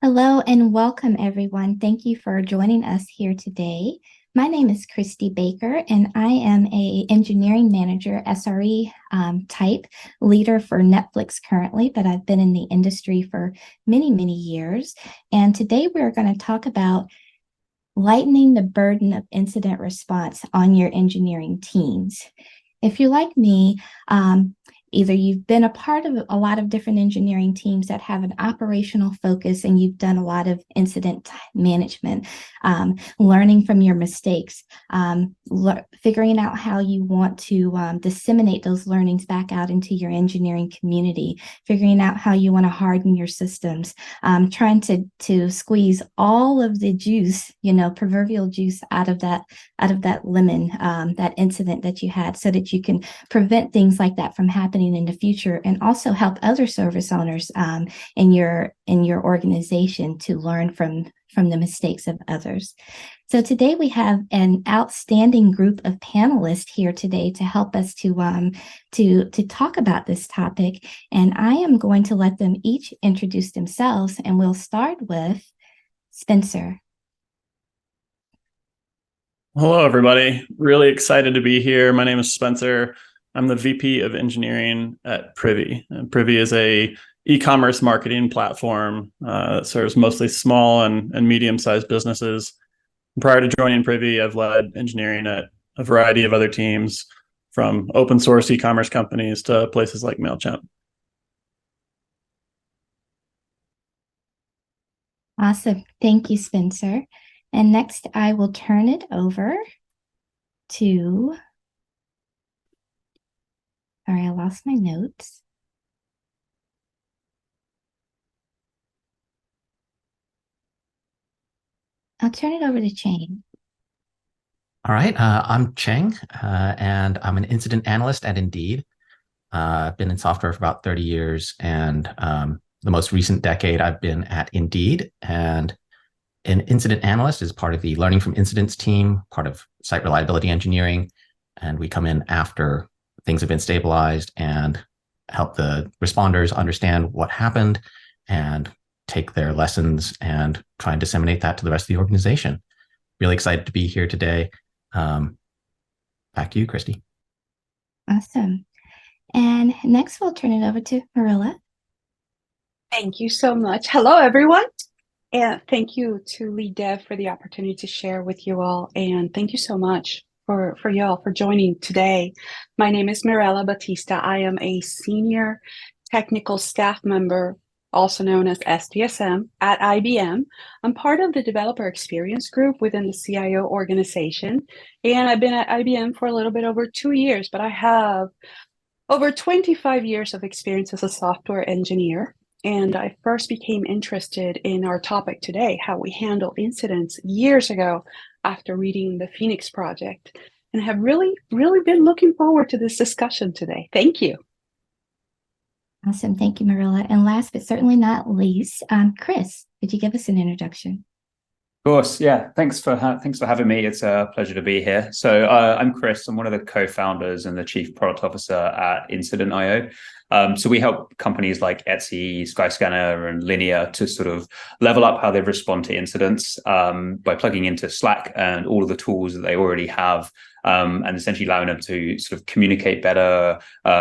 Hello and welcome, everyone. Thank you for joining us here today. My name is Christy Baker, and I am a engineering manager, SRE type leader for Netflix currently, but I've been in the industry for many, many years. And today we're going to talk about lightening the burden of incident response on your engineering teams. If you're like me, either you've been a part of a lot of different engineering teams that have an operational focus and you've done a lot of incident management, learning from your mistakes, figuring out how you want to disseminate those learnings back out into your engineering community, figuring out how you want to harden your systems, trying to squeeze all of the juice, proverbial juice out of that lemon, that incident that you had, so that you can prevent things like that from happening in the future, and also help other service owners in your organization to learn from the mistakes of others. So today we have an outstanding group of panelists here today to help us to talk about this topic, and I am going to let them each introduce themselves, and we'll start with Spencer. Hello, everybody. Really excited to be here. My name is Spencer. I'm the VP of Engineering at Privy. Privy is a e-commerce marketing platform that serves mostly small and medium-sized businesses. Prior to joining Privy, I've led engineering at a variety of other teams, from open source e-commerce companies to places like MailChimp. Awesome. Thank you, Spencer. And next, I will turn it over to, sorry, I lost my notes. I'll turn it over to Chang. All right, I'm Cheng, and I'm an incident analyst at Indeed. I've been in software for about 30 years, and the most recent decade I've been at Indeed. And an incident analyst is part of the Learning from Incidents team, part of site reliability engineering, and we come in after things have been stabilized and help the responders understand what happened and take their lessons and try and disseminate that to the rest of the organization. Really excited to be here today. Back to you, Christy. Awesome. And next, we'll turn it over to Marilla. Thank you so much. Hello, everyone. And thank you to Lead Dev for the opportunity to share with you all. And thank you so much for y'all for joining today. My name is Mirella Batista. I am a senior technical staff member, also known as STSM, at IBM. I'm part of the developer experience group within the CIO organization. And I've been at IBM for a little bit over 2 years, but I have over 25 years of experience as a software engineer. And I first became interested in our topic today, how we handle incidents, years ago after reading the Phoenix Project, and have really, really been looking forward to this discussion today. Thank you. Awesome. Thank you, Marilla. And last but certainly not least, Chris, could you give us an introduction? Of course, yeah. Thanks for having me. It's a pleasure to be here. So I'm Chris. I'm one of the co-founders and the chief product officer at Incident.io. So we help companies like Etsy, Skyscanner, and Linear to sort of level up how they respond to incidents by plugging into Slack and all of the tools that they already have, and essentially allowing them to sort of communicate better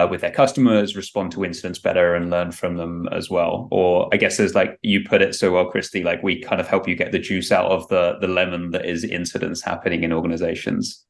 with their customers, respond to incidents better, and learn from them as well. Or I guess, as like you put it so well, Christy, like we kind of help you get the juice out of the lemon that is incidents happening in organizations.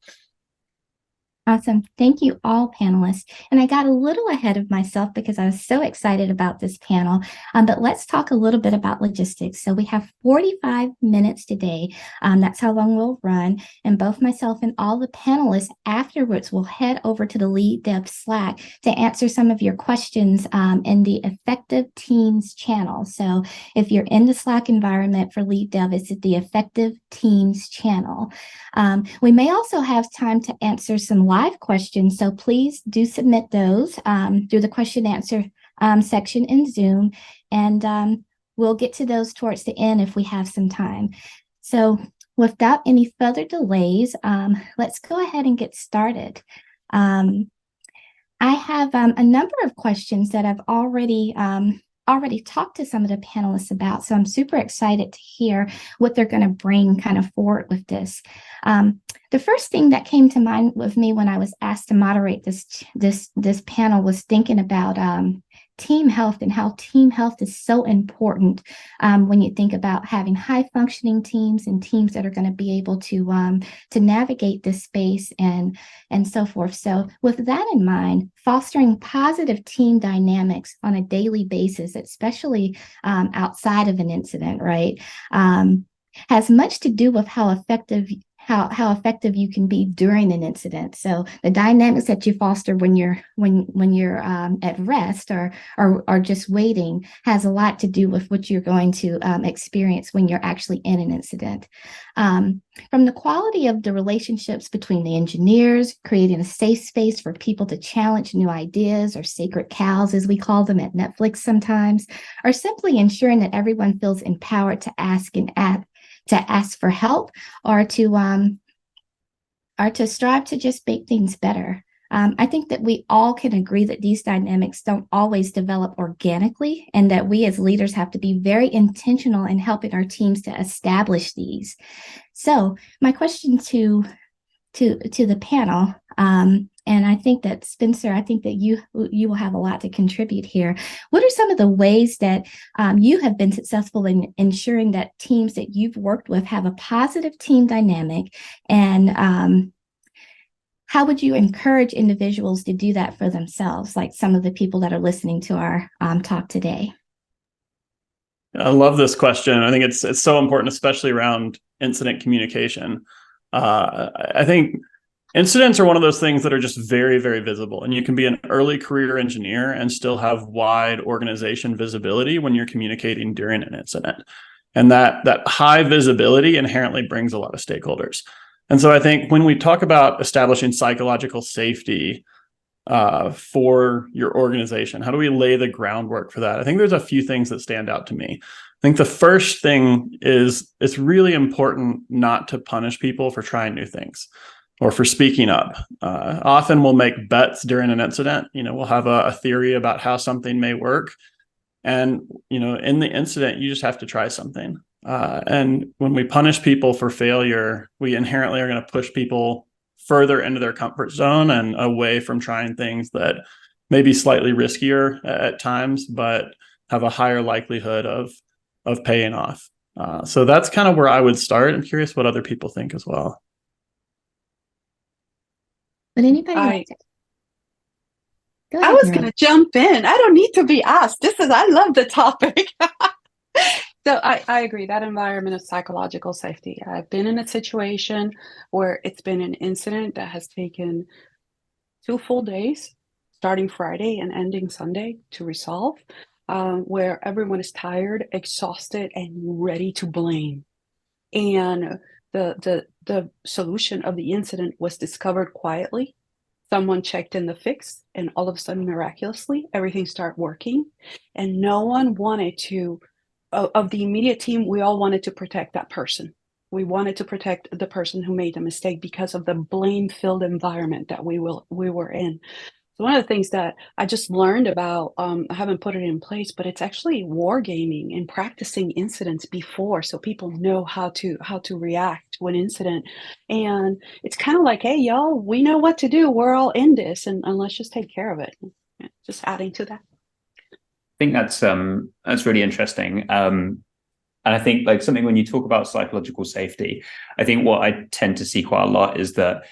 Awesome. Thank you, all panelists. And I got a little ahead of myself because I was so excited about this panel. But let's talk a little bit about logistics. So we have 45 minutes today. That's how long we'll run. And both myself and all the panelists afterwards will head over to the Lead Dev Slack to answer some of your questions in the Effective Teams channel. So if you're in the Slack environment for Lead Dev, it's the Effective Teams channel. We may also have time to answer some live questions, so please do submit those through the question answer section in Zoom, and we'll get to those towards the end if we have some time. So without any further delays, let's go ahead and get started. I have a number of questions that I've already already talked to some of the panelists about. So I'm super excited to hear what they're going to bring kind of forward with this. The first thing that came to mind with me when I was asked to moderate this panel was thinking about team health and how team health is so important when you think about having high functioning teams and teams that are going to be able to navigate this space and so forth. So with that in mind, fostering positive team dynamics on a daily basis, especially outside of an incident, right, has much to do with how effective you can be during an incident. So the dynamics that you foster when you're at rest or just waiting has a lot to do with what you're going to experience when you're actually in an incident. From the quality of the relationships between the engineers, creating a safe space for people to challenge new ideas, or sacred cows, as we call them at Netflix sometimes, or simply ensuring that everyone feels empowered to ask for help, or to strive to just make things better. I think that we all can agree that these dynamics don't always develop organically, and that we as leaders have to be very intentional in helping our teams to establish these. So my question to the panel, and I think that Spencer, I think that you will have a lot to contribute here. What are some of the ways that you have been successful in ensuring that teams that you've worked with have a positive team dynamic, and how would you encourage individuals to do that for themselves, like some of the people that are listening to our talk today? I love this question. I think it's so important, especially around incident communication. I think incidents are one of those things that are just very, very visible, and you can be an early career engineer and still have wide organization visibility when you're communicating during an incident. And that high visibility inherently brings a lot of stakeholders. And so I think when we talk about establishing psychological safety for your organization, how do we lay the groundwork for that? I think there's a few things that stand out to me. I think the first thing is it's really important not to punish people for trying new things or for speaking up. Often we'll make bets during an incident. We'll have a theory about how something may work. And, in the incident, you just have to try something. And when we punish people for failure, we inherently are going to push people further into their comfort zone and away from trying things that may be slightly riskier at times, but have a higher likelihood of paying off. So that's kind of where I would start. I'm curious what other people think as well. Would anybody like to? Go ahead, I was going to jump in. I don't need to be asked. I love the topic. So I agree, that environment of psychological safety. I've been in a situation where it's been an incident that has taken 2 full days, starting Friday and ending Sunday, to resolve, where everyone is tired, exhausted, and ready to blame. And the solution of the incident was discovered quietly. Someone checked in the fix, and all of a sudden, miraculously, everything started working. And no one wanted to, of the immediate team, we all wanted to protect that person. We wanted to protect the person who made the mistake because of the blame-filled environment that we were in. So one of the things that I just learned about, I haven't put it in place, but it's actually wargaming and practicing incidents before, so people know how to react to an incident. And it's kind of like, hey, y'all, we know what to do. We're all in this, and let's just take care of it. Just adding to that. I think that's really interesting. And I think, like, something when you talk about psychological safety, I think what I tend to see quite a lot is that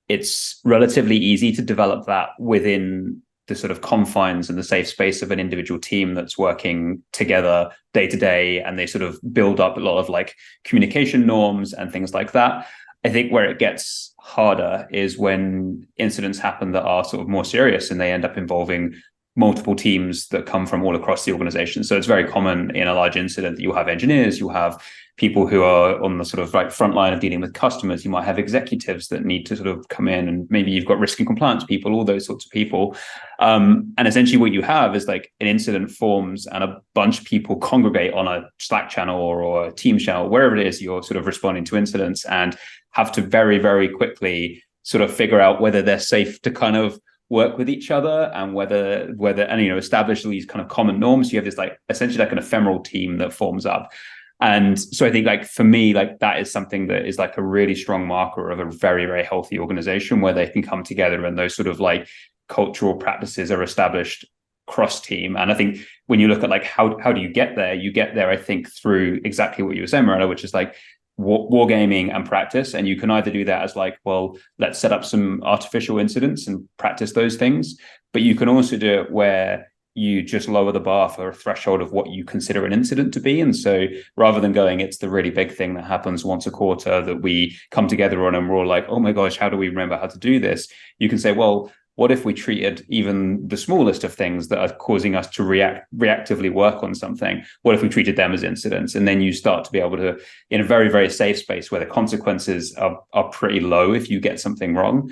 it's relatively easy to develop that within the sort of confines and the safe space of an individual team that's working together day to day, and they sort of build up a lot of like communication norms and things like that. I think where it gets harder is when incidents happen that are sort of more serious, and they end up involving multiple teams that come from all across the organization. So it's very common in a large incident that you'll have engineers, you'll have people who are on the sort of like front line of dealing with customers. You might have executives that need to sort of come in, and maybe you've got risk and compliance people, all those sorts of people. And essentially what you have is like an incident forms, and a bunch of people congregate on a Slack channel or a Teams channel, wherever it is you're sort of responding to incidents, and have to very, very quickly sort of figure out whether they're safe to kind of work with each other, and whether and establish these kind of common norms. You have this like essentially like an ephemeral team that forms up. And so I think like for me, like that is something that is like a really strong marker of a very, very healthy organization, where they can come together and those sort of like cultural practices are established cross team. And I think when you look at like how do you get there, I think through exactly what you were saying, Miranda, which is like wargaming and practice. And you can either do that as like, well, let's set up some artificial incidents and practice those things, but you can also do it where you just lower the bar for a threshold of what you consider an incident to be. And so rather than going, it's the really big thing that happens once a quarter that we come together on and we're all like, oh my gosh, how do we remember how to do this? You can say, well, what if we treated even the smallest of things that are causing us to reactively work on something? What if we treated them as incidents? And then you start to be able to, in a very, very safe space where the consequences are pretty low if you get something wrong,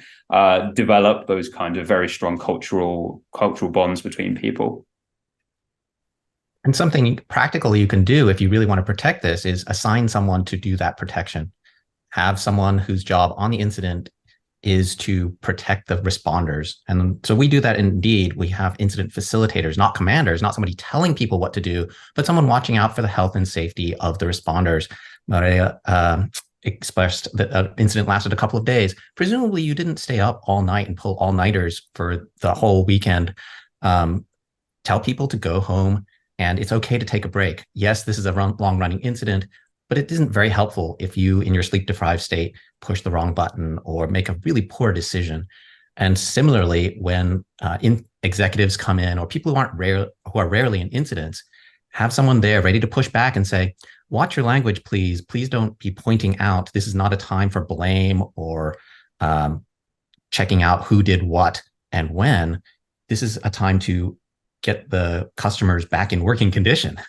develop those kind of very strong cultural bonds between people. And something practical you can do if you really want to protect this is assign someone to do that protection. Have someone whose job on the incident is to protect the responders. And so we do that indeed. We have incident facilitators, not commanders, not somebody telling people what to do, but someone watching out for the health and safety of the responders. Maria expressed that an incident lasted a couple of days. Presumably you didn't stay up all night and pull all-nighters for the whole weekend. Tell people to go home, and it's okay to take a break. Yes, this is a long-running incident, but it isn't very helpful if you, in your sleep-deprived state, push the wrong button or make a really poor decision. And similarly, when executives come in, or people who are rarely in incidents, have someone there ready to push back and say, watch your language, please. Please don't be pointing out. This is not a time for blame or checking out who did what and when. This is a time to get the customers back in working condition.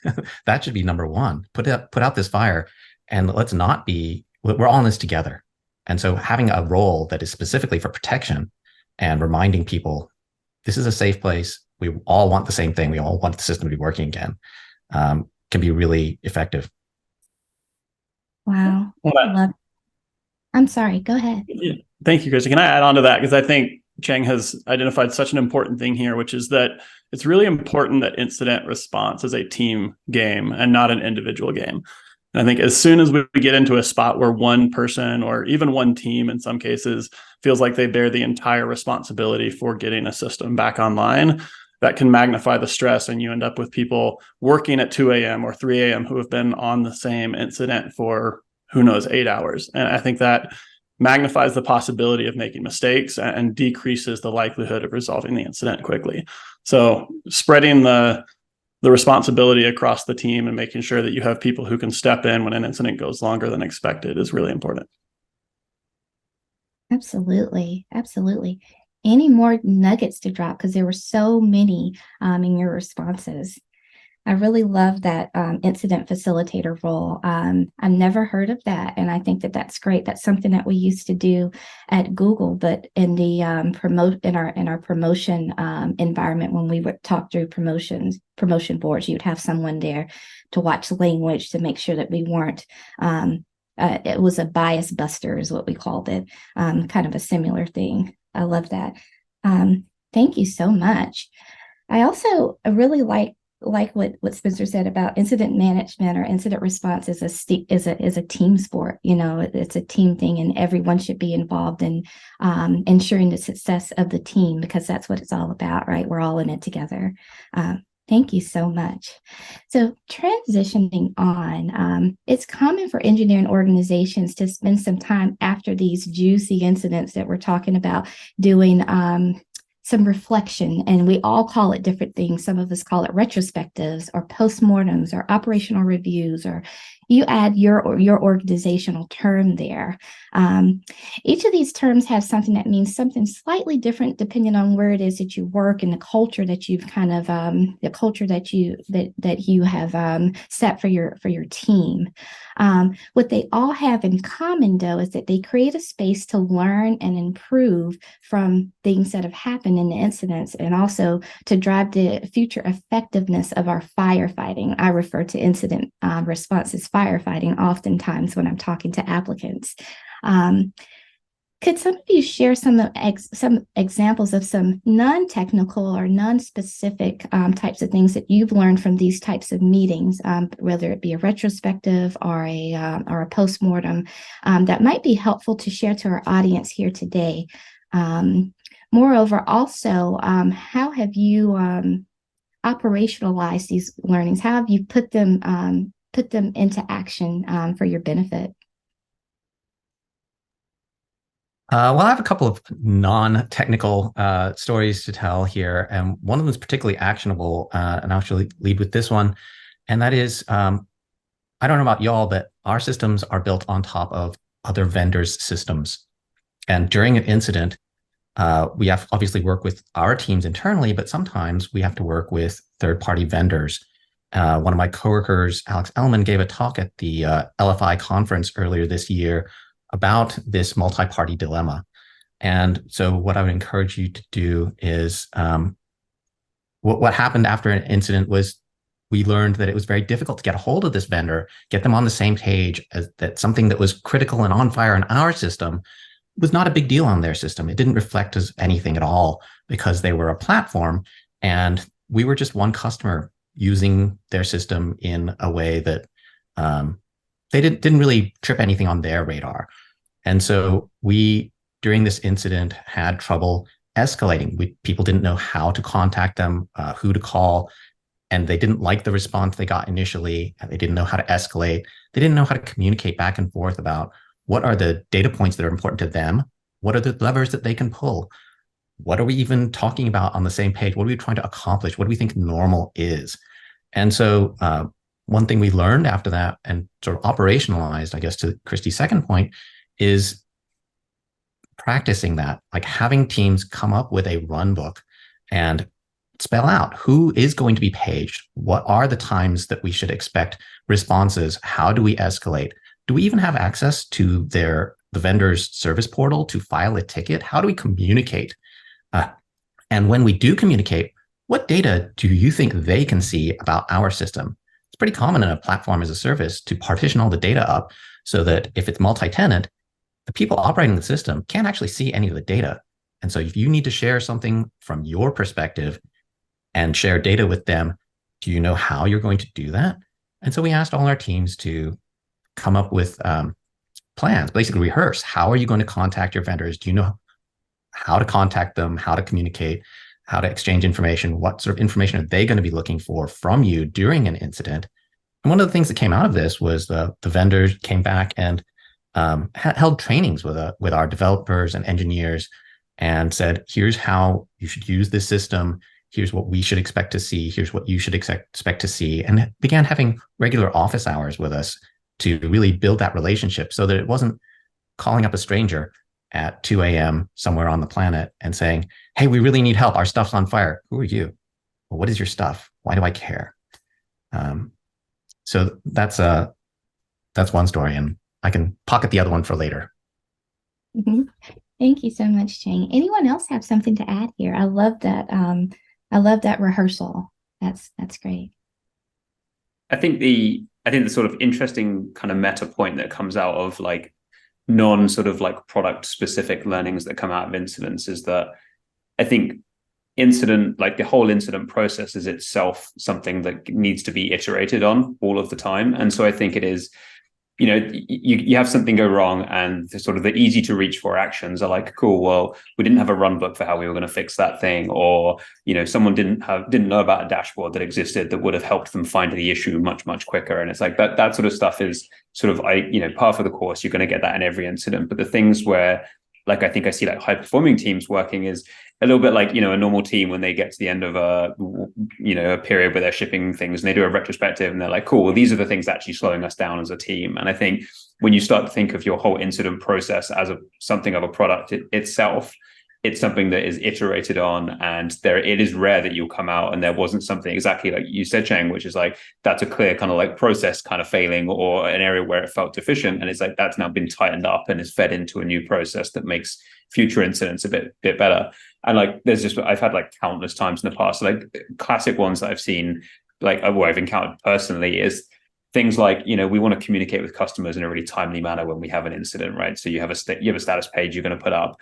That should be number one. Put out this fire, and we're all in this together. And so having a role that is specifically for protection and reminding people, this is a safe place. We all want the same thing. We all want the system to be working again, can be really effective. Wow. I'm sorry, go ahead. Thank you, Christy. Can I add on to that? Because I think Cheng has identified such an important thing here, which is that it's really important that incident response is a team game and not an individual game. And I think as soon as we get into a spot where one person or even one team in some cases feels like they bear the entire responsibility for getting a system back online, that can magnify the stress, and you end up with people working at 2 a.m. or 3 a.m. who have been on the same incident for who knows 8 hours. And I think that magnifies the possibility of making mistakes and decreases the likelihood of resolving the incident quickly. So spreading the responsibility across the team and making sure that you have people who can step in when an incident goes longer than expected is really important. Absolutely. Absolutely. Any more nuggets to drop? Because there were so many in your responses. I really love that incident facilitator role. I've never heard of that, and I think that that's great. That's something that we used to do at Google, but in the in our promotion environment, when we would talk through promotion boards, you'd have someone there to watch language to make sure that we weren't. It was a bias buster, is what we called it. Kind of a similar thing. I love that. Thank you so much. I also really like what Spencer said about incident management or incident response is a team sport. You know, it's a team thing, and everyone should be involved in ensuring the success of the team, because that's what it's all about, right? We're all in it together. Thank you so much. So transitioning on, it's common for engineering organizations to spend some time after these juicy incidents that we're talking about doing some reflection, and we all call it different things. Some of us call it retrospectives or postmortems or operational reviews, or you add your organizational term there. Each of these terms have something that means something slightly different depending on where it is that you work and the culture that you've kind of the culture that you have set for your team. What they all have in common, though, is that they create a space to learn and improve from things that have happened in the incidents, and also to drive the future effectiveness of our firefighting. I refer to incident response as firefighting oftentimes when I'm talking to applicants. Could some of you share some examples of some non-technical or non-specific types of things that you've learned from these types of meetings, whether it be a retrospective or a postmortem, that might be helpful to share to our audience here today? Moreover, also, how have you operationalized these learnings? How have you put them into action for your benefit? Well, I have a couple of non-technical stories to tell here, and one of them is particularly actionable, and I'll actually lead with this one. And that is, I don't know about y'all, but our systems are built on top of other vendors' systems. And during an incident, we have to obviously work with our teams internally, but sometimes we have to work with third-party vendors. One of my coworkers, Alex Ellman, gave a talk at the LFI conference earlier this year about this multi-party dilemma. And so what I would encourage you to do is what happened after an incident was we learned that it was very difficult to get a hold of this vendor, get them on the same page, as that something that was critical and on fire in our system was not a big deal on their system. It didn't reflect as anything at all because they were a platform and we were just one customer using their system in a way that they didn't really trip anything on their radar. And so we, during this incident, had trouble escalating. People didn't know how to contact them, who to call, and they didn't like the response they got initially. They didn't know how to escalate. They didn't know how to communicate back and forth about what are the data points that are important to them? What are the levers that they can pull? What are we even talking about on the same page? What are we trying to accomplish? What do we think normal is? And so one thing we learned after that and sort of operationalized, I guess, to Christy's second point, is practicing that, like having teams come up with a runbook and spell out who is going to be paged. What are the times that we should expect responses? How do we escalate? Do we even have access to the vendor's service portal to file a ticket? How do we communicate? And when we do communicate, what data do you think they can see about our system? It's pretty common in a platform as a service to partition all the data up so that if it's multi-tenant, the people operating the system can't actually see any of the data. And so if you need to share something from your perspective and share data with them, do you know how you're going to do that? And so we asked all our teams to come up with plans, basically rehearse. How are you going to contact your vendors? Do you know how to contact them, how to communicate, how to exchange information? What sort of information are they going to be looking for from you during an incident? And one of the things that came out of this was the vendors came back and held trainings with our developers and engineers and said, here's how you should use this system. Here's what we should expect to see. Here's what you should expect to see. And began having regular office hours with us to really build that relationship so that it wasn't calling up a stranger at 2 a.m. somewhere on the planet and saying, hey, we really need help. Our stuff's on fire. Who are you? Well, what is your stuff? Why do I care? So that's one story, and I can pocket the other one for later. Mm-hmm. Thank you so much, Cheng. Anyone else have something to add here? I love that. I love that rehearsal. That's great. I think the sort of interesting kind of meta point that comes out of like non sort of like product specific learnings that come out of incidents is that I think the whole incident process is itself something that needs to be iterated on all of the time. And so I think it is, you have something go wrong and the easy to reach for actions are like, cool, well, we didn't have a run book for how we were going to fix that thing. Or, someone didn't know about a dashboard that existed that would have helped them find the issue much, much quicker. And it's like that sort of stuff is par for the course. You're going to get that in every incident. But the things where, like, I think I see like high performing teams working is a little bit like, a normal team when they get to the end of a period where they're shipping things and they do a retrospective and they're like, cool, well, these are the things actually slowing us down as a team. And I think when you start to think of your whole incident process as something of a product itself, it's something that is iterated on, and it is rare that you'll come out and there wasn't something exactly like you said, Cheng, which is like, that's a clear kind of like process kind of failing or an area where it felt deficient. And it's like, that's now been tightened up and is fed into a new process that makes future incidents a bit better. And like, I've had like countless times in the past, like classic ones that I've seen, like, I've encountered personally is things like, we want to communicate with customers in a really timely manner when we have an incident, right? So you have a status page you're going to put up,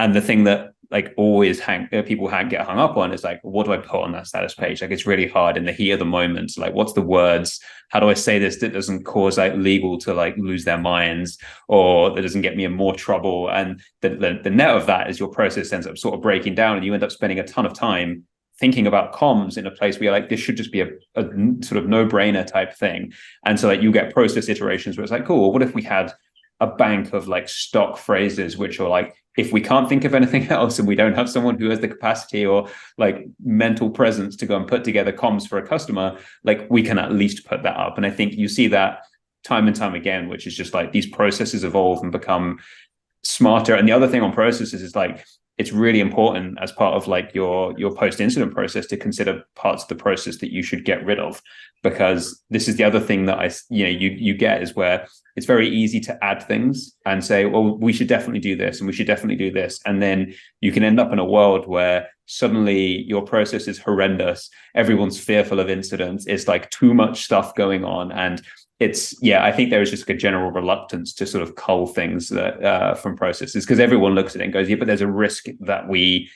and the thing that like always people get hung up on is like, what do I put on that status page? Like, it's really hard in the heat of the moment. Like, what's the words? How do I say this that doesn't cause like legal to like lose their minds, or that doesn't get me in more trouble? And the net of that is your process ends up sort of breaking down, and you end up spending a ton of time thinking about comms in a place where you're like, this should just be a sort of no-brainer type thing. And so like you get process iterations where it's like, cool, what if we had a bank of like stock phrases, which are like, if we can't think of anything else and we don't have someone who has the capacity or like mental presence to go and put together comms for a customer, like we can at least put that up. And I think you see that time and time again, which is just like these processes evolve and become smarter. And the other thing on processes is like, it's really important as part of like your post-incident process to consider parts of the process that you should get rid of, because this is the other thing that you get is where it's very easy to add things and say, well, we should definitely do this and we should definitely do this. And then you can end up in a world where suddenly your process is horrendous. Everyone's fearful of incidents. It's like too much stuff going on. And I think there is just a general reluctance to sort of cull things that from processes, because everyone looks at it and goes, yeah, but there's a risk that we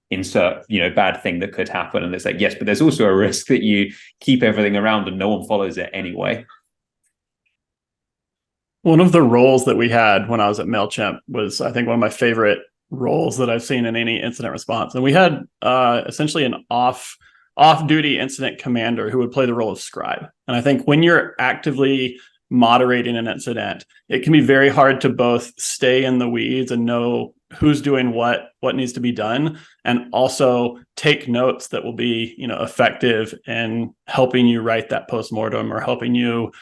insert, bad thing that could happen. And it's like, yes, but there's also a risk that you keep everything around and no one follows it anyway. One of the roles that we had when I was at MailChimp was, I think, one of my favorite roles that I've seen in any incident response. And we had essentially an off-duty incident commander who would play the role of scribe. And I think when you're actively moderating an incident, it can be very hard to both stay in the weeds and know who's doing what needs to be done, and also take notes that will be, effective in helping you write that postmortem or helping you,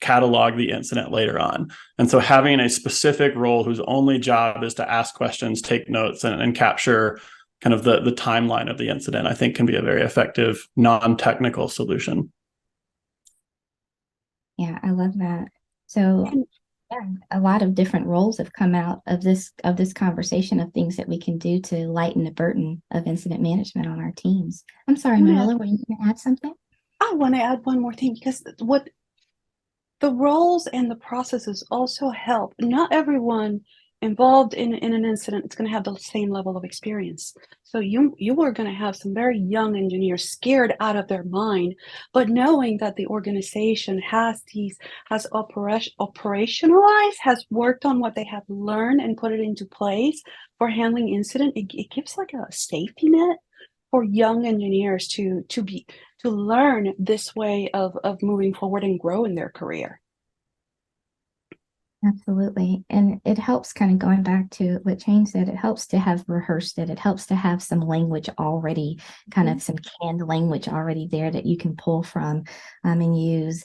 catalog the incident later on. And so having a specific role whose only job is to ask questions, take notes, and capture kind of the timeline of the incident, I think can be a very effective non-technical solution. Yeah, I love that. So yeah, a lot of different roles have come out of this conversation of things that we can do to lighten the burden of incident management on our teams. I'm sorry, Marilla, were you going to add something? I want to add one more thing, because what the roles and the processes also help. Not everyone involved in an incident is going to have the same level of experience. So you are going to have some very young engineers scared out of their mind, but knowing that the organization has operationalized, has worked on what they have learned and put it into place for handling incident, it gives like a safety net for young engineers to learn this way of moving forward and grow in their career. Absolutely. And it helps, kind of going back to what Jane said, it helps to have rehearsed it. It helps to have some language already, kind of some canned language already there that you can pull from and use.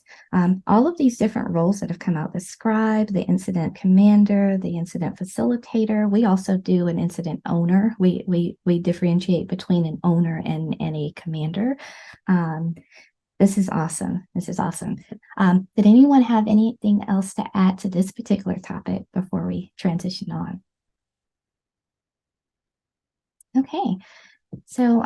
All of these different roles that have come out, the scribe, the incident commander, the incident facilitator. We also do an incident owner. We differentiate between an owner and a commander. This is awesome. This is awesome. Did anyone have anything else to add to this particular topic before we transition on? Okay. So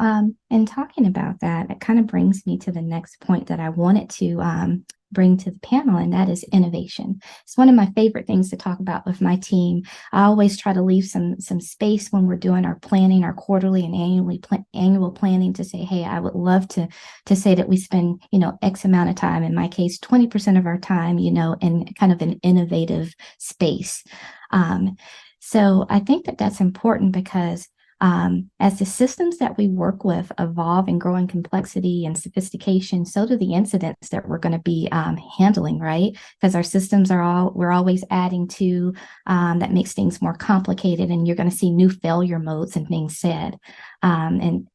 in talking about that, it kind of brings me to the next point that I wanted to bring to the panel, and that is innovation. It's one of my favorite things to talk about with my team. I always try to leave some space when we're doing our planning, our quarterly and annual planning, to say, hey, I would love to say that we spend, X amount of time, in my case, 20% of our time, in kind of an innovative space. So I think that that's important, because as the systems that we work with evolve and grow in complexity and sophistication, so do the incidents that we're going to be handling, right? Because our systems we're always adding to that makes things more complicated, and you're going to see new failure modes and things said, and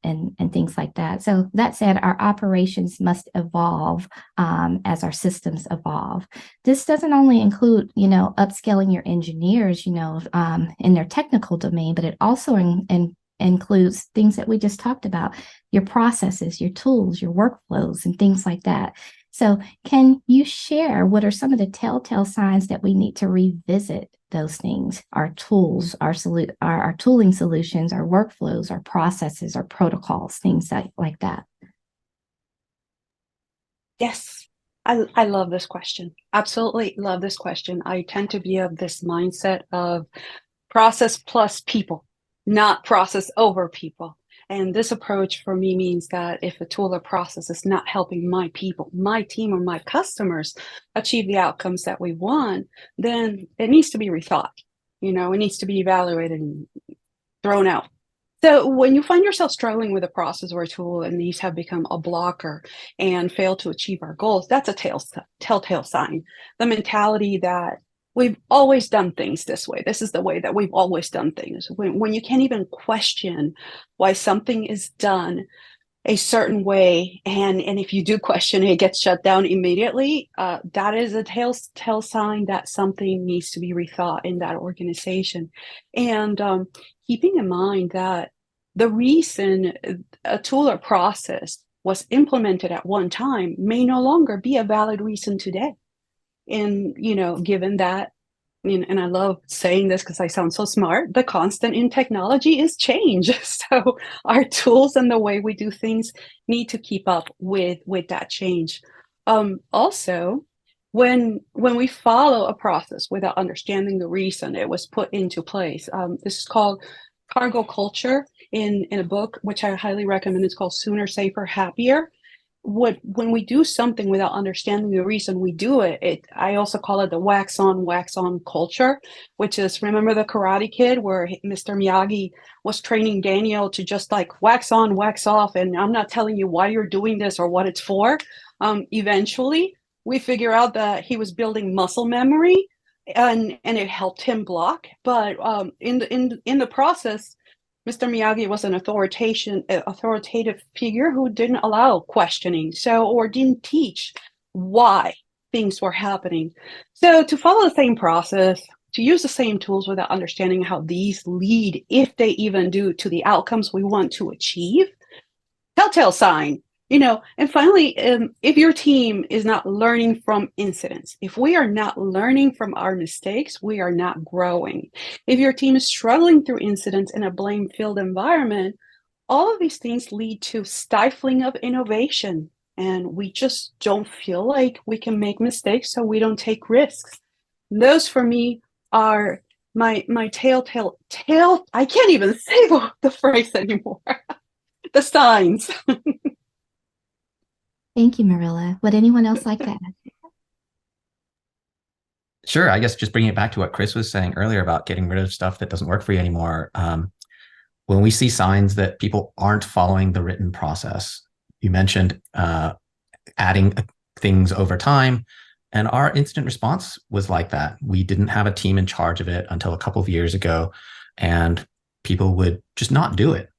things like that. So that said, our operations must evolve as our systems evolve. This doesn't only include, upscaling your engineers, in their technical domain, but it also includes things that we just talked about, your processes, your tools, your workflows, and things like that. So can you share what are some of the telltale signs that we need to revisit those things, our tools, our tooling solutions, our workflows, our processes, our protocols, things like that? Yes, I love this question. Absolutely love this question. I tend to be of this mindset of process plus people, not process over people. And this approach for me means that if a tool or process is not helping my people, my team, or my customers achieve the outcomes that we want, then it needs to be rethought. You know, it needs to be evaluated and thrown out. So when you find yourself struggling with a process or a tool and these have become a blocker and fail to achieve our goals, that's a telltale sign. The mentality that we've always done things this way. This is the way that we've always done things. When you can't even question why something is done a certain way, and if you do question it, it gets shut down immediately, that is a tell sign that something needs to be rethought in that organization. And keeping in mind that the reason a tool or process was implemented at one time may no longer be a valid reason today. And, you know, given that, and I love saying this because I sound so smart, the constant in technology is change. So our tools and the way we do things need to keep up with that change. Also, when we follow a process without understanding the reason it was put into place, this is called cargo culture in a book, which I highly recommend. It's called Sooner, Safer, Happier. When we do something without understanding the reason we do it, I also call it the wax on culture, which is, remember the Karate Kid where Mr. Miyagi was training Daniel to just like wax on, wax off, and I'm not telling you why you're doing this or what it's for. Eventually, we figure out that he was building muscle memory, and it helped him block. But in the process, Mr. Miyagi was an authoritative figure who didn't allow questioning, or didn't teach why things were happening. So to follow the same process, to use the same tools without understanding how these lead, if they even do, to the outcomes we want to achieve, telltale sign. You know, and finally, if your team is not learning from incidents, if we are not learning from our mistakes, we are not growing. If your team is struggling through incidents in a blame-filled environment, all of these things lead to stifling of innovation. And we just don't feel like we can make mistakes, so we don't take risks. Those for me are my telltale, I can't even say the phrase anymore. The signs. Thank you, Marilla. Would anyone else like to add? Sure. I guess just bringing it back to what Chris was saying earlier about getting rid of stuff that doesn't work for you anymore. When we see signs that people aren't following the written process, you mentioned adding things over time, and our incident response was like that. We didn't have a team in charge of it until a couple of years ago, and people would just not do it.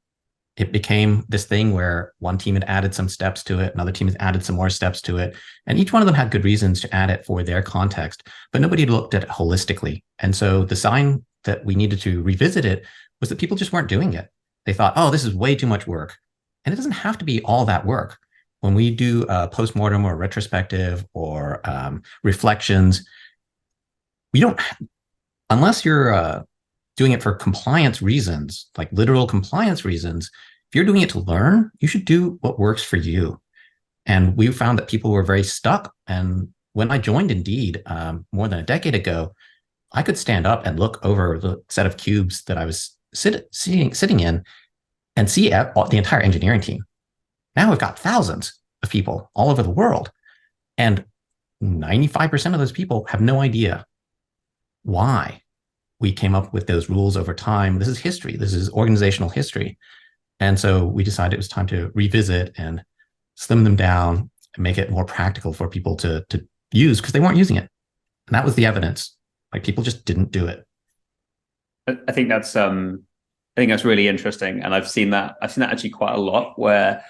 It became this thing where one team had added some steps to it, another team has added some more steps to it, and each one of them had good reasons to add it for their context, but nobody looked at it holistically. And so the sign that we needed to revisit it was that people just weren't doing it. They thought, oh, this is way too much work. And it doesn't have to be all that work. When we do postmortem or retrospective or reflections, we don't, unless you're doing it for compliance reasons, like literal compliance reasons, if you're doing it to learn, you should do what works for you. And we found that people were very stuck. And when I joined Indeed more than a decade ago, I could stand up and look over the set of cubes that I was sitting in and see the entire engineering team. Now we've got thousands of people all over the world. And 95% of those people have no idea why we came up with those rules over time. This is history. This is organizational history. And so we decided it was time to revisit and slim them down and make it more practical for people to use, because they weren't using it. And that was the evidence. Like, people just didn't do it. I think that's really interesting. And I've seen that actually quite a lot where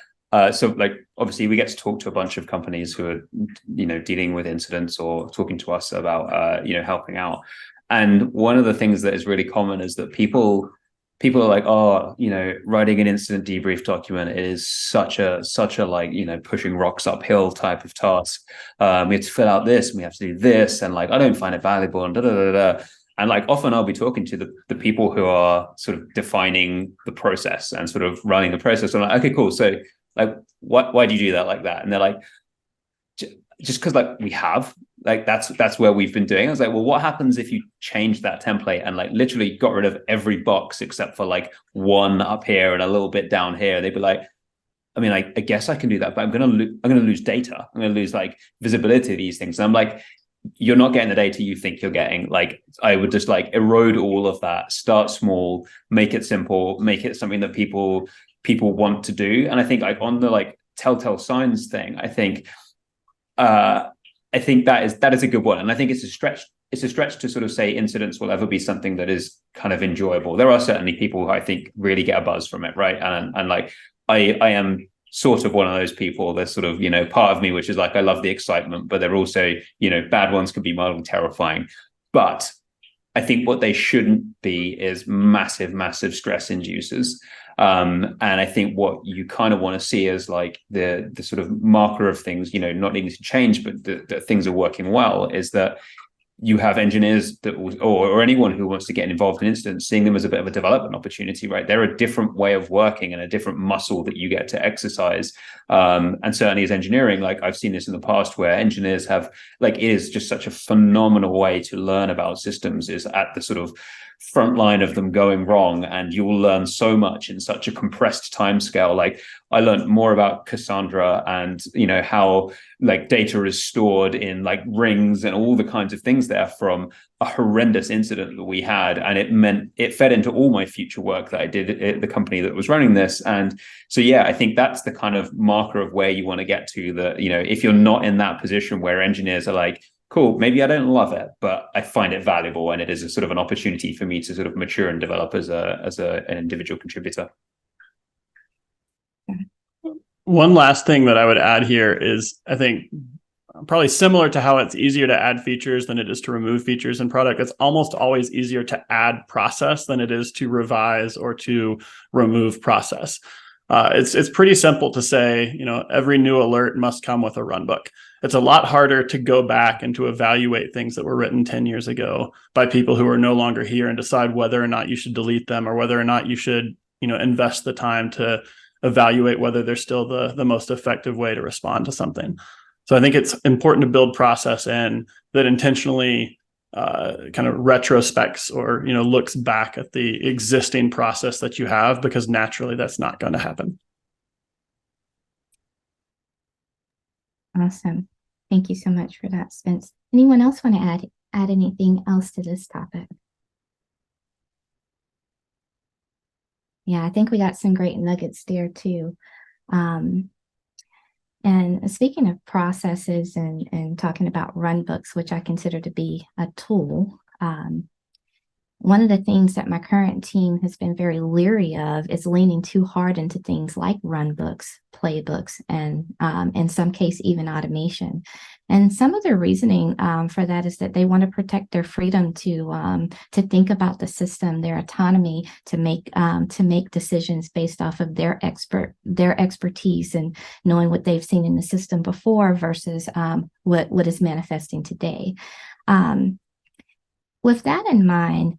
so like obviously we get to talk to a bunch of companies who are, you know, dealing with incidents or talking to us about you know, helping out. And one of the things that is really common is that people are like, oh, you know, writing an incident debrief document is such a like, you know, pushing rocks uphill type of task. We have to fill out this, and we have to do this, and like, I don't find it valuable, and da da da da. And like, often I'll be talking to the people who are sort of defining the process and sort of running the process. I'm like, okay, cool. So like, why do you do that like that? And they're like, just because like we have, like that's where we've been doing. I was like, well, what happens if you change that template and like literally got rid of every box except for like one up here and a little bit down here? They'd be like, I mean, I guess I can do that, but I'm gonna lose data. I'm gonna lose like visibility of these things. And I'm like, you're not getting the data you think you're getting. Like, I would just like erode all of that, start small, make it simple, make it something that people want to do. And I think like on the like telltale signs thing, I think that is a good one. And I think it's a stretch to sort of say incidents will ever be something that is kind of enjoyable. There are certainly people who I think really get a buzz from it, right? And like I am sort of one of those people. There's sort of, you know, part of me which is like, I love the excitement, but they're also, you know, bad ones can be mildly terrifying. But I think what they shouldn't be is massive stress inducers. And I think what you kind of want to see as like the sort of marker of things, you know, not needing to change, but that things are working well, is that you have engineers that will, or anyone who wants to get involved in incidents, seeing them as a bit of a development opportunity, right? They're a different way of working and a different muscle that you get to exercise. And certainly as engineering, like I've seen this in the past where engineers have, like, it is just such a phenomenal way to learn about systems, is at the sort of front line of them going wrong, and you will learn so much in such a compressed time scale. Like I learned more about Cassandra and, you know, how like data is stored in like rings and all the kinds of things there from a horrendous incident that we had. And it fed into all my future work that I did at the company that was running this. And so, yeah, I think that's the kind of marker of where you want to get to. That, you know, if you're not in that position where engineers are like, cool, maybe I don't love it, but I find it valuable, and it is a sort of an opportunity for me to sort of mature and develop as an individual contributor. One last thing that I would add here is, I think probably similar to how it's easier to add features than it is to remove features in product, it's almost always easier to add process than it is to revise or to remove process. It's pretty simple to say, you know, every new alert must come with a runbook. It's a lot harder to go back and to evaluate things that were written 10 years ago by people who are no longer here and decide whether or not you should delete them, or whether or not you should, you know, invest the time to evaluate whether they're still the most effective way to respond to something. So I think it's important to build process in that intentionally kind of retrospects or, you know, looks back at the existing process that you have, because naturally that's not going to happen. Awesome. Thank you so much for that, Spence. Anyone else want to add anything else to this topic? Yeah, I think we got some great nuggets there too. And speaking of processes and talking about runbooks, which I consider to be a tool, one of the things that my current team has been very leery of is leaning too hard into things like runbooks, playbooks, and in some case, even automation. And some of their reasoning for that is that they want to protect their freedom to think about the system, their autonomy to make decisions based off of their expertise and knowing what they've seen in the system before versus what is manifesting today. With that in mind,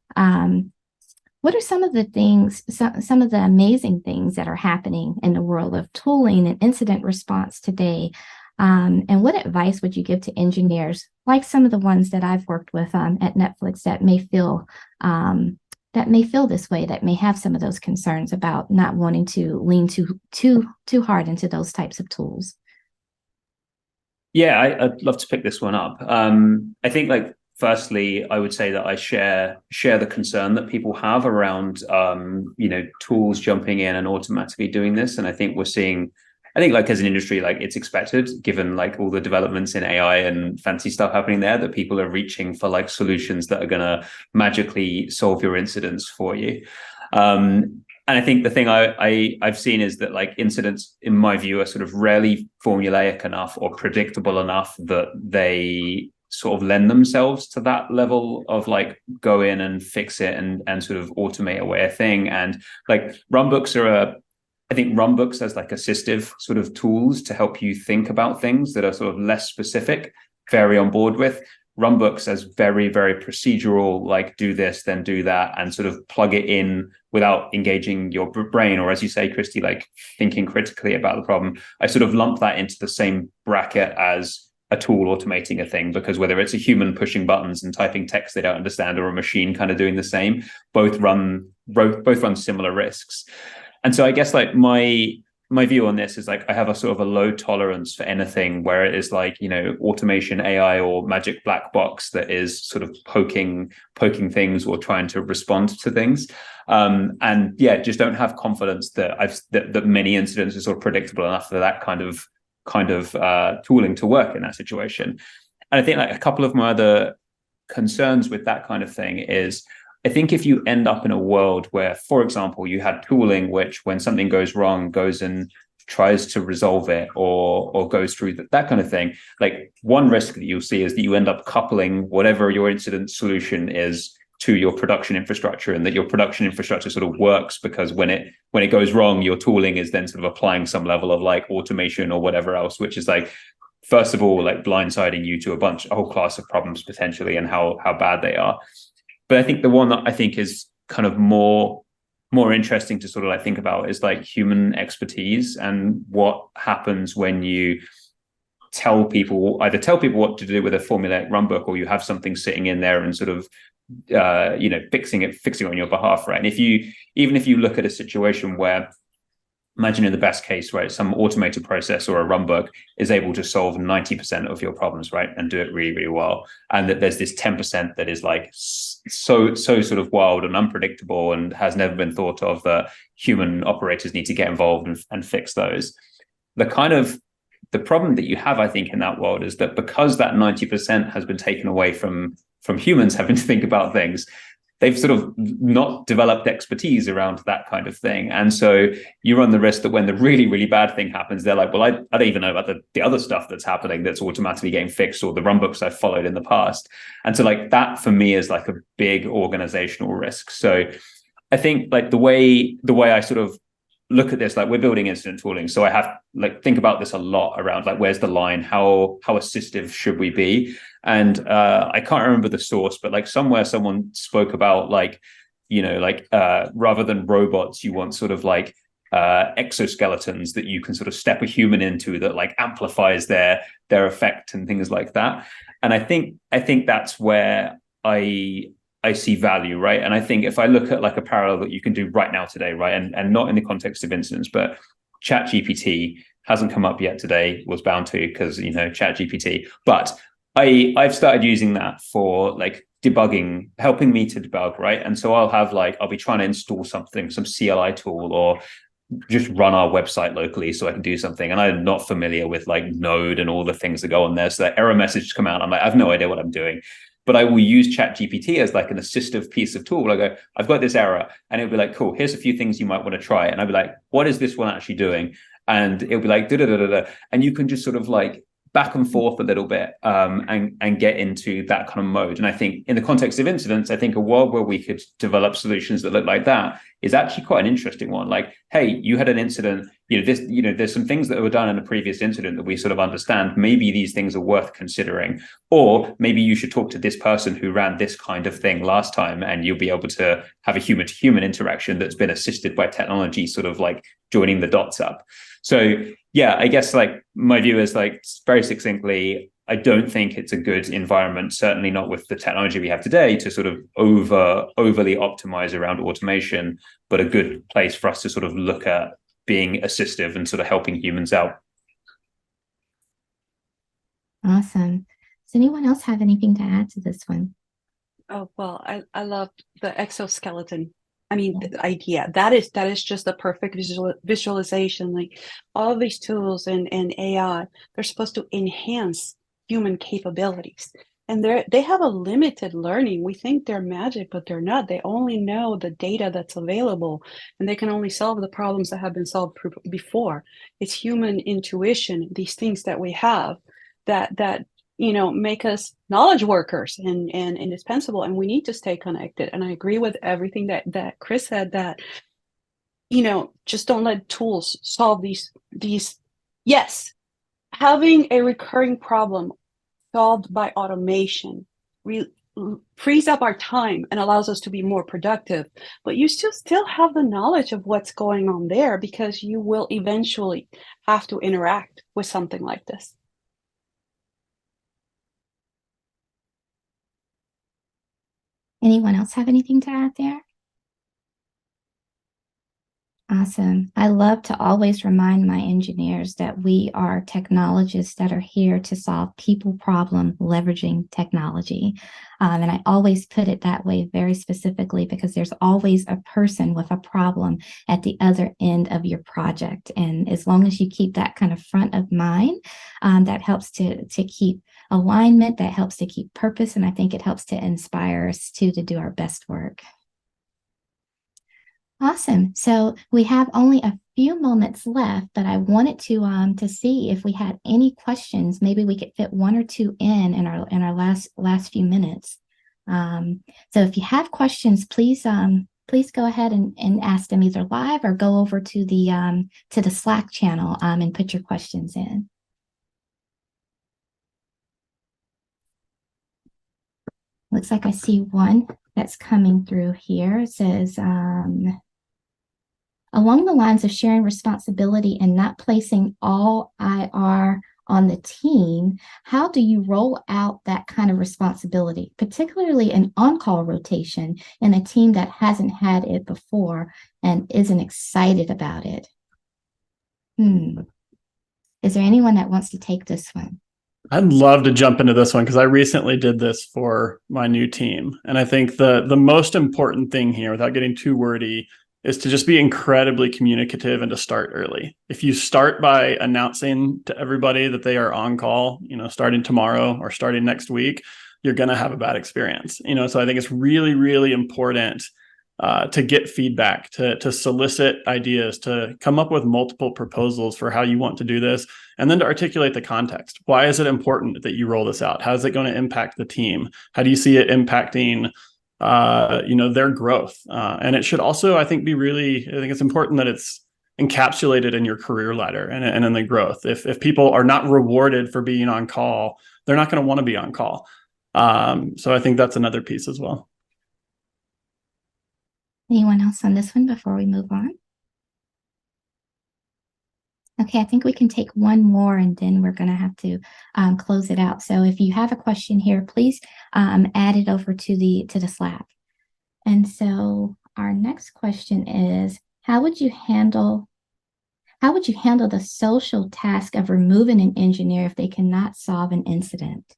what are some of the things, some of the amazing things that are happening in the world of tooling and incident response today? And what advice would you give to engineers, like some of the ones that I've worked with at Netflix, that may feel this way, that may have some of those concerns about not wanting to lean too hard into those types of tools? Yeah, I'd love to pick this one up. I think, like, firstly, I would say that I share the concern that people have around, you know, tools jumping in and automatically doing this. And I think we're seeing, like as an industry, like it's expected, given like all the developments in AI and fancy stuff happening there, that people are reaching for like solutions that are going to magically solve your incidents for you. And I think the thing I've seen is that like incidents, in my view, are sort of rarely formulaic enough or predictable enough that they sort of lend themselves to that level of like go in and fix it and sort of automate away a thing. And like runbooks I think runbooks as like assistive sort of tools to help you think about things that are sort of less specific, very on board with. Runbooks as very, very procedural, like do this, then do that, and sort of plug it in without engaging your brain, or as you say, Christy, like thinking critically about the problem. I sort of lump that into the same bracket as a tool automating a thing, because whether it's a human pushing buttons and typing text they don't understand, or a machine kind of doing the same, both run similar risks. And so I guess like my view on this is like, I have a sort of a low tolerance for anything where it is like, automation, AI, or magic black box that is sort of poking things or trying to respond to things. And yeah, just don't have confidence that that many incidents are sort of predictable enough for that kind of tooling to work in that situation. And I think like a couple of my other concerns with that kind of thing is, I think if you end up in a world where, for example, you had tooling which, when something goes wrong, goes and tries to resolve it, or goes through that kind of thing, like one risk that you'll see is that you end up coupling whatever your incident solution is to your production infrastructure, and that your production infrastructure sort of works because when it goes wrong, your tooling is then sort of applying some level of like automation or whatever else, which is like, first of all, like blindsiding you to a whole class of problems potentially, and how bad they are. But I think the one that I think is kind of more interesting to sort of like think about is like human expertise, and what happens when you either tell people what to do with a formulaic runbook, or you have something sitting in there and sort of fixing it on your behalf, right? And even if you look at a situation where, imagine in the best case, right, some automated process or a runbook is able to solve 90% of your problems, right, and do it really, really well. And that there's this 10% that is like so sort of wild and unpredictable and has never been thought of, that human operators need to get involved and fix those. The problem that you have, I think, in that world is that because that 90% has been taken away from humans having to think about things, they've sort of not developed expertise around that kind of thing. And so you run the risk that when the really, really bad thing happens, they're like, well, I don't even know about the other stuff that's happening that's automatically getting fixed, or the runbooks I've followed in the past. And so like that for me is like a big organizational risk. So I think like the way I sort of look at this, like we're building incident tooling, so I have like think about this a lot around like, where's the line, how assistive should we be? And I can't remember the source, but like somewhere someone spoke about like, rather than robots, you want sort of like exoskeletons that you can sort of step a human into, that like amplifies their effect and things like that. And I think that's where I see value, right? And I think if I look at like a parallel that you can do right now today, right, and not in the context of incidents, but ChatGPT hasn't come up yet today, was bound to, because ChatGPT, but I've started using that for like debugging, helping me to debug, right? And so I'll be trying to install some CLI tool, or just run our website locally so I can do something. And I'm not familiar with like Node and all the things that go on there. So that error message come out, I'm like, I have no idea what I'm doing. But I will use ChatGPT as like an assistive piece of tool. I go, I've got this error, and it'll be like, cool, here's a few things you might want to try. And I'll be like, what is this one actually doing? And it'll be like, da da da da da. And you can just sort of like back and forth a little bit, and get into that kind of mode. And I think in the context of incidents, I think a world where we could develop solutions that look like that is actually quite an interesting one. Like, hey, you had an incident, there's some things that were done in a previous incident that we sort of understand. Maybe these things are worth considering, or maybe you should talk to this person who ran this kind of thing last time, and you'll be able to have a human to human interaction that's been assisted by technology, sort of like joining the dots up. So yeah, I guess like my view is like, very succinctly, I don't think it's a good environment, certainly not with the technology we have today, to sort of overly optimize around automation, but a good place for us to sort of look at being assistive and sort of helping humans out. Awesome. Does anyone else have anything to add to this one? Oh, well, I love the exoskeleton. I mean, the idea that is just the perfect visualization. Like all of these tools and AI, they're supposed to enhance human capabilities, and they have a limited learning. We think they're magic, but they're not. They only know the data that's available, and they can only solve the problems that have been solved before. It's human intuition, these things that we have that make us knowledge workers and indispensable, and we need to stay connected. And I agree with everything that Chris said, that just don't let tools solve these. Yes, having a recurring problem solved by automation frees up our time and allows us to be more productive, but you still have the knowledge of what's going on there, because you will eventually have to interact with something like this. Anyone else have anything to add there? Awesome. I love to always remind my engineers that we are technologists that are here to solve people problem leveraging technology. And I always put it that way very specifically because there's always a person with a problem at the other end of your project. And as long as you keep that kind of front of mind, that helps to keep alignment, that helps to keep purpose. And I think it helps to inspire us to do our best work. Awesome. So we have only a few moments left, but I wanted to see if we had any questions. Maybe we could fit one or two in our last few minutes. So if you have questions, please go ahead and ask them either live or go over to the Slack channel and put your questions in. Looks like I see one that's coming through here. It says, along the lines of sharing responsibility and not placing all IR on the team, how do you roll out that kind of responsibility, particularly an on-call rotation in a team that hasn't had it before and isn't excited about it? Is there anyone that wants to take this one? I'd love to jump into this one because I recently did this for my new team. And I think the most important thing here, without getting too wordy, is to just be incredibly communicative and to start early. If you start by announcing to everybody that they are on call, starting tomorrow or starting next week, you're going to have a bad experience. So I think it's really, really important to get feedback, to solicit ideas, to come up with multiple proposals for how you want to do this, and then to articulate the context. Why is it important that you roll this out? How is it going to impact the team? How do you see it impacting their growth? And it should also, I think it's important that it's encapsulated in your career ladder and in the growth. If people are not rewarded for being on call, they're not going to want to be on call. So I think that's another piece as well. Anyone else on this one before we move on? Okay, I think we can take one more and then we're going to have to close it out. So if you have a question here, please add it over to the Slack. And so our next question is, how would you handle the social task of removing an engineer if they cannot solve an incident?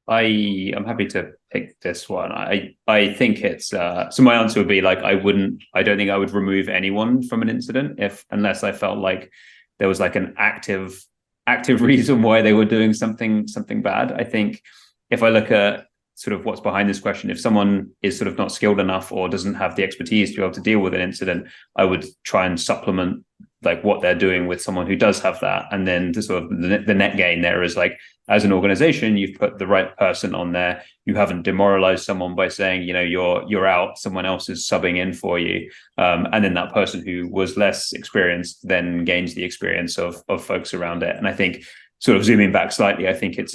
I'm happy to pick this one. I think it's so my answer would be like I don't think I would remove anyone from an incident unless I felt like there was like an active reason why they were doing something bad. I think if I look at sort of what's behind this question, if someone is sort of not skilled enough or doesn't have the expertise to be able to deal with an incident, I would try and supplement like what they're doing with someone who does have that. And then the sort of the net gain there is like, as an organization, you've put the right person on there. You haven't demoralized someone by saying, you're out, someone else is subbing in for you. And then that person who was less experienced then gains the experience of folks around it. And I think sort of zooming back slightly, I think it's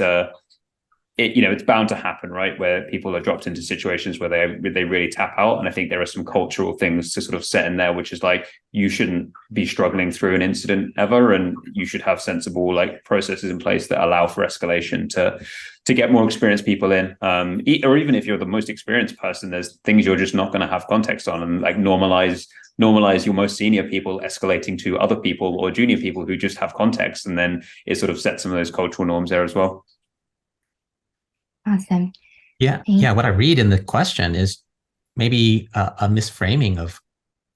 bound to happen, right? Where people are dropped into situations where they really tap out. And I think there are some cultural things to sort of set in there, which is like, you shouldn't be struggling through an incident ever. And you should have sensible like processes in place that allow for escalation to get more experienced people in. Or even if you're the most experienced person, there's things you're just not going to have context on, and like normalize your most senior people escalating to other people or junior people who just have context. And then it sort of sets some of those cultural norms there as well. Awesome. Yeah. What I read in the question is maybe a misframing of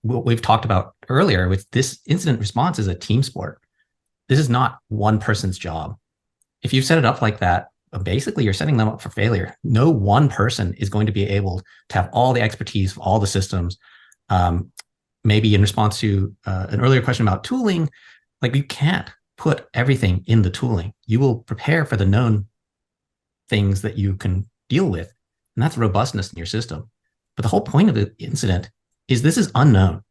what we've talked about earlier with this incident response is a team sport. This is not one person's job. If you set it up like that, basically you're setting them up for failure. No one person is going to be able to have all the expertise of all the systems. Maybe in response to an earlier question about tooling, like you can't put everything in the tooling. You will prepare for the known things that you can deal with, and that's robustness in your system. But the whole point of the incident is this is unknown.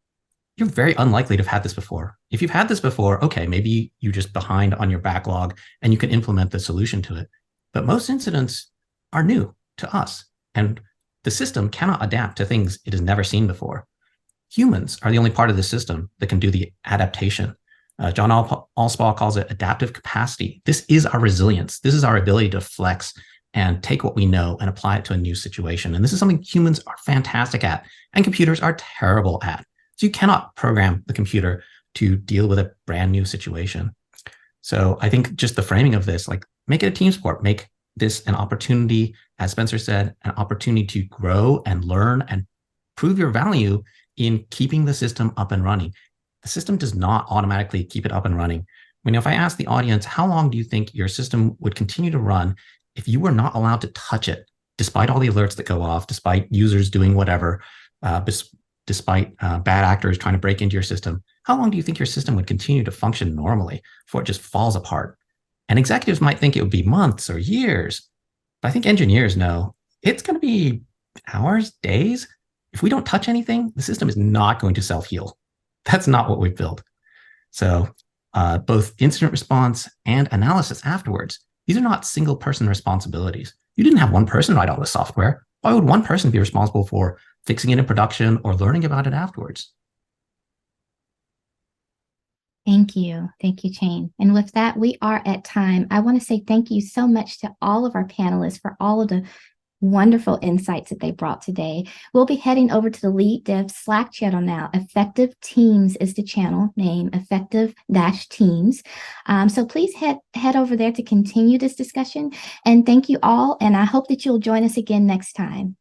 You're very unlikely to have had this before. If you've had this before, okay, maybe you're just behind on your backlog and you can implement the solution to it. But most incidents are new to us, and the system cannot adapt to things it has never seen before. Humans are the only part of the system that can do the adaptation. John Allspaw calls it adaptive capacity. This is our resilience. This is our ability to flex and take what we know and apply it to a new situation. And this is something humans are fantastic at and computers are terrible at. So you cannot program the computer to deal with a brand new situation. So I think just the framing of this, like, make it a team sport, make this an opportunity, as Spencer said, an opportunity to grow and learn and prove your value in keeping the system up and running. The system does not automatically keep it up and running. I mean, if I ask the audience, how long do you think your system would continue to run if you were not allowed to touch it, despite all the alerts that go off, despite users doing whatever, despite bad actors trying to break into your system? How long do you think your system would continue to function normally before it just falls apart? And executives might think it would be months or years, but I think engineers know it's going to be hours, days. If we don't touch anything, the system is not going to self-heal. That's not what we've built. So both incident response and analysis afterwards, these are not single person responsibilities. You didn't have one person write all the software. Why would one person be responsible for fixing it in production or learning about it afterwards? Thank you. Thank you, Chang. And with that, we are at time. I want to say thank you so much to all of our panelists for all of the wonderful insights that they brought today. We'll be heading over to the Lead Dev Slack channel now. Effective Teams is the channel name, effective-teams. So please head over there to continue this discussion. And thank you all. And I hope that you'll join us again next time.